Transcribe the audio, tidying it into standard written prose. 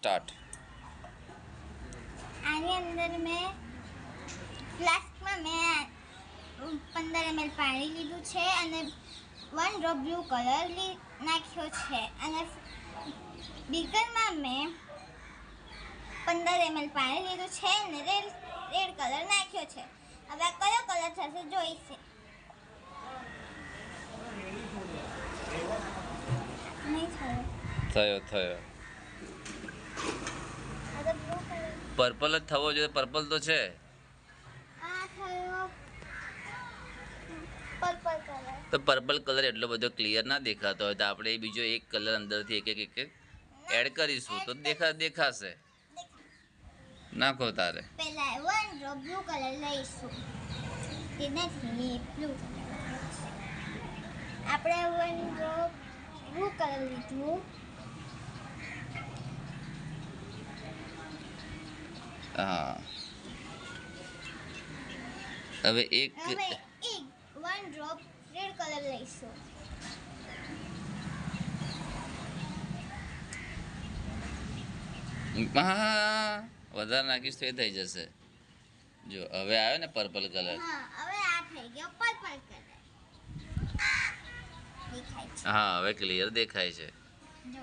Start. આની અંદર મેં ફ્લાસ્કમાં મેં 15 ml પાણી લીધું છે અને 1 ડ્રોપ બ્લુ કલર નાખ્યો છે અને બીકરમાં મેં 15 ml પાણી લીધું છે અને રેડ કલર નાખ્યો છે. હવે કયો કલર થશે જોઈશે. નહીં થયો. થયો. હવે બ્લુ કલર. પર્પલ જ થવો જોઈએ. પર્પલ તો છે. આ થયો પર્પલ કલર. તો પર્પલ કલર એટલો બધો ક્લિયર ના દેખાતો હોય તો આપણે બીજો એક કલર અંદરથી એક એડ કરીશું તો દેખાશે. નાખો તારે. પહેલા 1 ડ્રોપ બ્લુ કલર લઈશું. તેનાથી બ્લુ કલર આપણે 1 ડ્રોપ બ્લુ કલર લીધું. હા. હવે એક 1 ડ્રોપ રેડ કલર લઈશું. હા વધારે નાખીશ તો એ થઈ જશે. જો હવે આવ્યો ને પર્પલ કલર. હા હવે આ થઈ ગયો પર્પલ કલર. દેખાય છે. હા હવે ક્લિયર દેખાય છે. જો